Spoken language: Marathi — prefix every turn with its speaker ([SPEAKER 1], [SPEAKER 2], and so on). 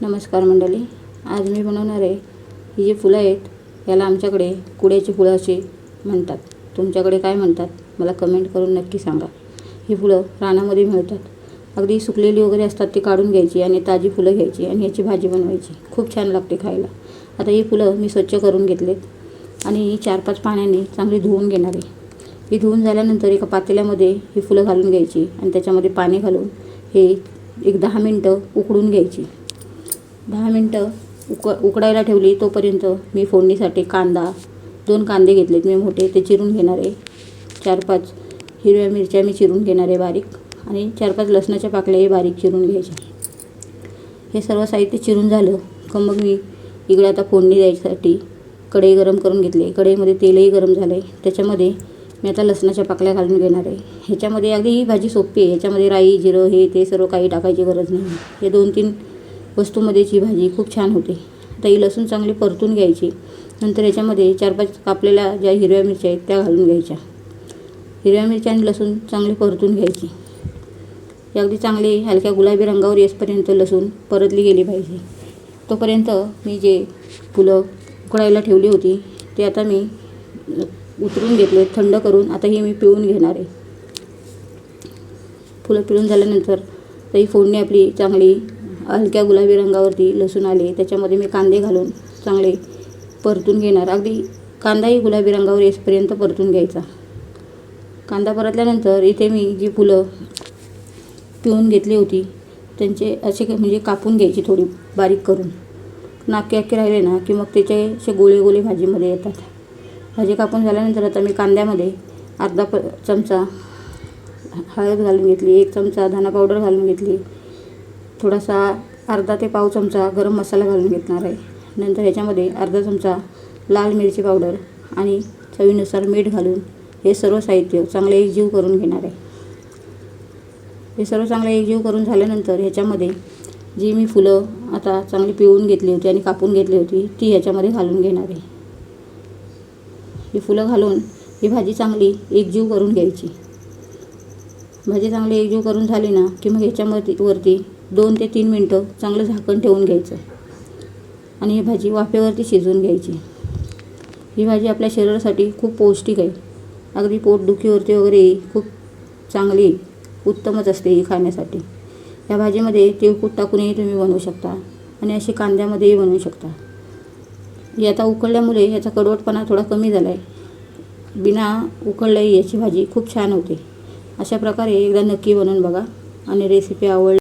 [SPEAKER 1] नमस्कार मंडळी, आज मी बनवणार आहे ही जी फुलं आहेत याला आमच्याकडे कुड्याची फुलं अशी म्हणतात. तुमच्याकडे काय म्हणतात मला कमेंट करून नक्की सांगा. ही फुलं रानामध्ये मिळतात. अगदी सुकलेली वगैरे असतात ती काढून घ्यायची आणि ताजी फुलं घ्यायची आणि याची भाजी बनवायची. खूप छान लागते खायला. आता ही फुलं मी स्वच्छ करून घेतलेत आणि 4-5 पाण्याने चांगली धुवून घेणार आहे. ही धुवून झाल्यानंतर एका पातेल्यामध्ये ही फुलं घालून घ्यायची आणि त्याच्यामध्ये पाणी घालून हे एक 10 मिनटं उकडून घ्यायची. 10 मिनटं उकडायला ठेवली. तोपर्यंत मी फोडणीसाठी 2 कांदे घेतलेत मी मोठे, ते चिरून घेणार आहे. 4-5 हिरव्या मिरच्या मी चिरून घेणार आहे बारीक आणि 4-5 लसणाच्या पाकल्याही बारीक चिरून घ्यायच्या. हे सर्व साहित्य चिरून झालं का मग मी इकडे आता फोडणी द्यायसाठी कढई गरम करून घेतली. कढईमध्ये तेलही गरम झालं आहे. त्याच्यामध्ये मी आता लसणाच्या पाकल्या घालून घेणार आहे. ह्याच्यामध्ये अगदी ही भाजी सोपी आहे. ह्याच्यामध्ये राई, जिरं हे ते सर्व काही टाकायची गरज नाही. हे 2-3 वस्तूमध्येच ही भाजी खूप छान होते. आता ही लसूण चांगली परतून घ्यायची. नंतर याच्यामध्ये 4-5 कापलेल्या ज्या हिरव्या मिरच्या आहेत त्या घालून घ्यायच्या. हिरव्या मिरच्या आणि लसूण चांगली परतून घ्यायची. ही अगदी चांगली हलक्या गुलाबी रंगावर येईपर्यंत लसूण परतली गेली पाहिजे. तोपर्यंत मी जे फुलं उकडायला ठेवली होती ते आता मी उतरून घेतले थंड करून. आता ही मी पिळून घेणार आहे. फुलं पिळून झाल्यानंतर तर ही फोडणी आपली चांगली हलक्या गुलाबी रंगावरती लसूण आले. त्याच्यामध्ये मी कांदे घालून चांगले परतून घेणार. अगदी कांदाही गुलाबी रंगावर येईपर्यंत परतून घ्यायचा. कांदा परतल्यानंतर इथे मी जी फुलं पिळून घेतली होती त्यांचे असे म्हणजे कापून घ्यायची थोडी बारीक करून. नाके राहिले ना की मग त्याचे असे गोळे भाजीमध्ये येतात. भाजी कापून झाल्यानंतर आता मी कांद्यामध्ये अर्धा चमचा हळद घालून घेतली, 1 चमचा धना पावडर घालून घेतली, थोडासा अर्धा ते पाव चमचा गरम मसाला घालून घेणार आहे. नंतर ह्याच्यामध्ये अर्धा चमचा लाल मिरची पावडर आणि चवीनुसार मीठ घालून हे सर्व साहित्य चांगले एकजीव करून घेणार आहे. हे सर्व चांगले एकजीव करून झाल्यानंतर ह्याच्यामध्ये जी मी फुलं आता चांगली पिळून घेतली होती आणि कापून घेतली होती ती ह्याच्यामध्ये घालून घेणार आहे. ही फुलं घालून ही भाजी चांगली एकजीव करून घ्यायची. भाजी चांगली एकजीव करून झाली ना की मग ह्याच्यामध्ये वरती 2 ते 3 मिनटं चांगलं झाकण ठेवून घ्यायचं आणि ही भाजी वाफेवरती शिजवून घ्यायची. ही भाजी आपल्या शरीरासाठी खूप पौष्टिक आहे. अगदी पोटदुखीवरती वगैरे खूप चांगली उत्तमच असते ही खाण्यासाठी. या भाजीमध्ये तिळकूट टाकूनही तुम्ही बनवू शकता आणि अशी कांद्यामध्येही बनवू शकता. ही आता उकळल्यामुळे याचा कडवटपणा थोडा कमी झाला आहे. बिना उकळल्याही याची भाजी खूप छान होते. अशा प्रकारे एकदा नक्की बनवून बघा आणि रेसिपी आवडली